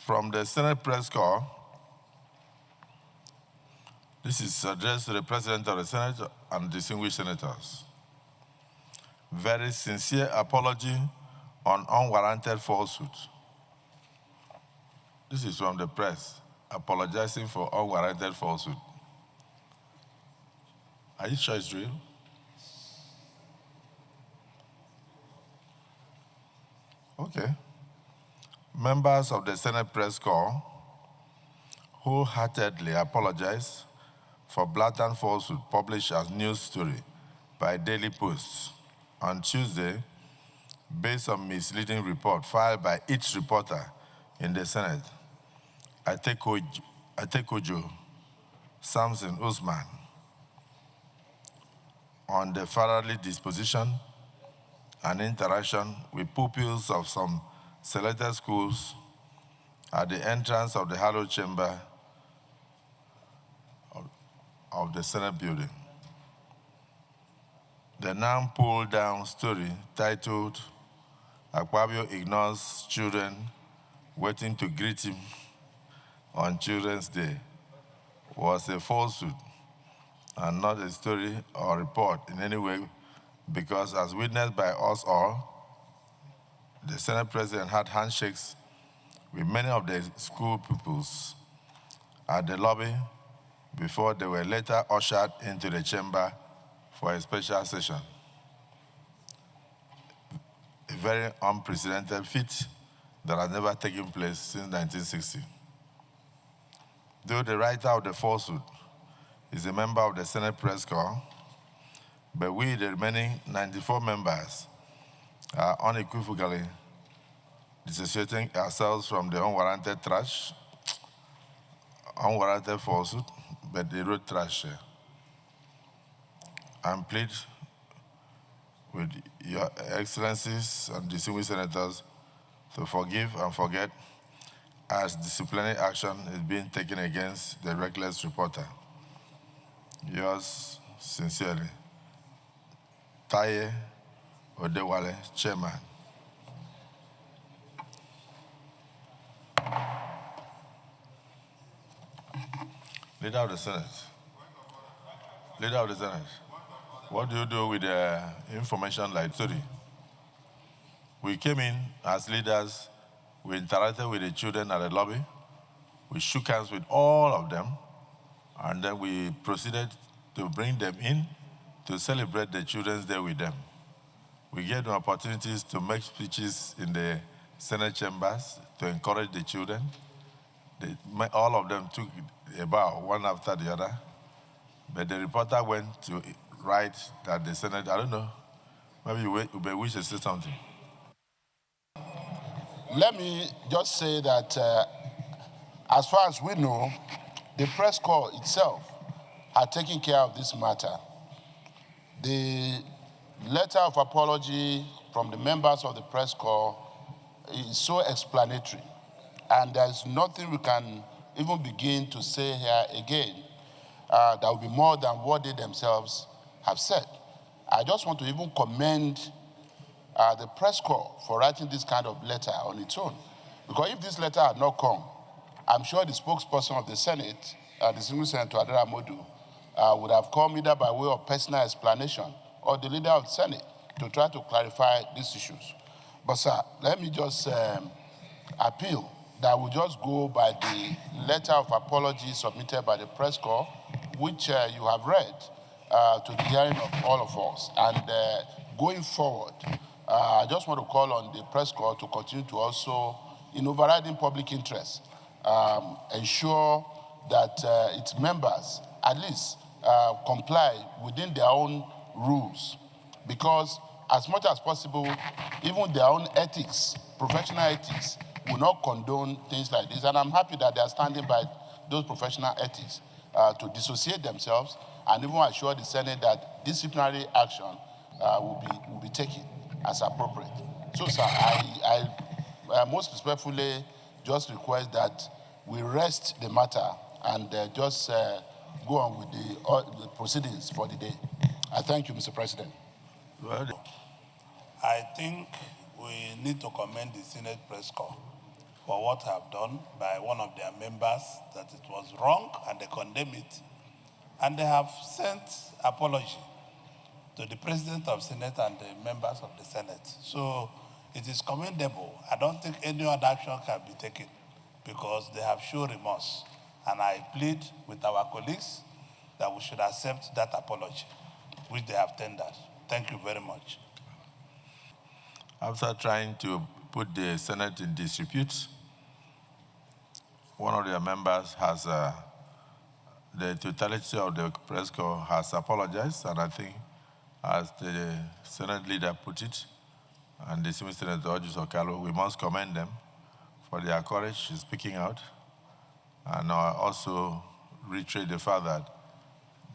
From the Senate Press Corps, this is addressed to the President of the Senate and distinguished senators. Very sincere apology on unwarranted falsehood. This is from the press, apologizing for unwarranted falsehood. Are you sure it's real? Okay. Members of the Senate Press Corps wholeheartedly apologize for blatant falsehood published as news story by Daily Post on Tuesday based on misleading report filed by each reporter in the Senate, Atekojo Samson Usman, on the fatherly disposition and interaction with pupils of some selected schools at the entrance of the hallowed chamber of the Senate building. The now pulled down story titled Akpabio Ignores Children Waiting to Greet Him on Children's Day was a falsehood and not a story or report in any way, because as witnessed by us all, the Senate President had handshakes with many of the school pupils at the lobby before they were later ushered into the chamber for a special session. A very unprecedented feat that has never taken place since 1960. Though the writer of the falsehood is a member of the Senate Press Corps, but we, the remaining 94 members, are unequivocally dissociating ourselves from the unwarranted trash, unwarranted falsehood, but they wrote trash here. And plead with your excellencies and distinguished senators to forgive and forget as disciplinary action is being taken against the reckless reporter. Yours sincerely, Taye Odewale, Chairman. Leader of the Senate. Leader of the Senate. What do you do with the information like Tori? We came in as leaders, we interacted with the children at the lobby, we shook hands with all of them, and then we proceeded to bring them in to celebrate the Children's Day with them. We gave them opportunities to make speeches in the Senate chambers to encourage the children. All of them took a bow, one after the other, but the reporter went to write that the Senate, I don't know, maybe you wish to say something. Let me just say that as far as we know, the press corps itself had taken care of this matter. The letter of apology from the members of the press corps is so explanatory, and there's nothing we can even begin to say here again that will be more than what they themselves have said. I just want to even commend the press corps for writing this kind of letter on its own. Because if this letter had not come, I'm sure the spokesperson of the Senate, the distinguished Senator Adara Modu, would have come either by way of personal explanation or the leader of the Senate to try to clarify these issues. But sir, let me just appeal that we just go by the letter of apology submitted by the press corps, which you have read to the hearing of all of us. And going forward, I just want to call on the press corps to continue to also, in overriding public interest, ensure that its members at least comply within their own rules. Because as much as possible, even their own ethics, professional ethics, will not condone things like this. And I'm happy that they are standing by those professional ethics to dissociate themselves and even assure the Senate that disciplinary action will be taken as appropriate. So, sir, I most respectfully just request that we rest the matter and just go on with the proceedings for the day. I thank you, Mr. President. I think we need to commend the Senate Press Corps for what have done by one of their members, that it was wrong, and they condemn it. And they have sent apology to the President of Senate and the members of the Senate. So it is commendable. I don't think any other action can be taken because they have shown remorse. And I plead with our colleagues that we should accept that apology, which they have tendered. Thank you very much. After trying to put the Senate in disrepute, one of their members has, the totality of the press corps has apologized, and I think, as the Senate leader put it, and the Senior Senator Ojus Okalo, we must commend them for their courage in speaking out, and also reiterate the fact that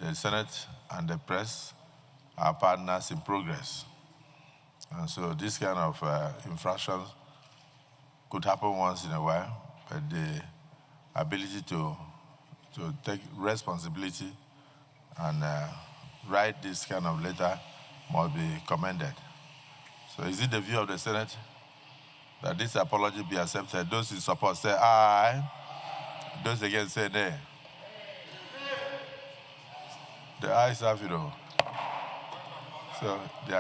the Senate and the press are partners in progress. And so this kind of infractions could happen once in a while, but the ability to take responsibility and write this kind of letter must be commended. So is it the view of the Senate that this apology be accepted? Those in support say aye. Those against say nay. The ayes have it all. So they are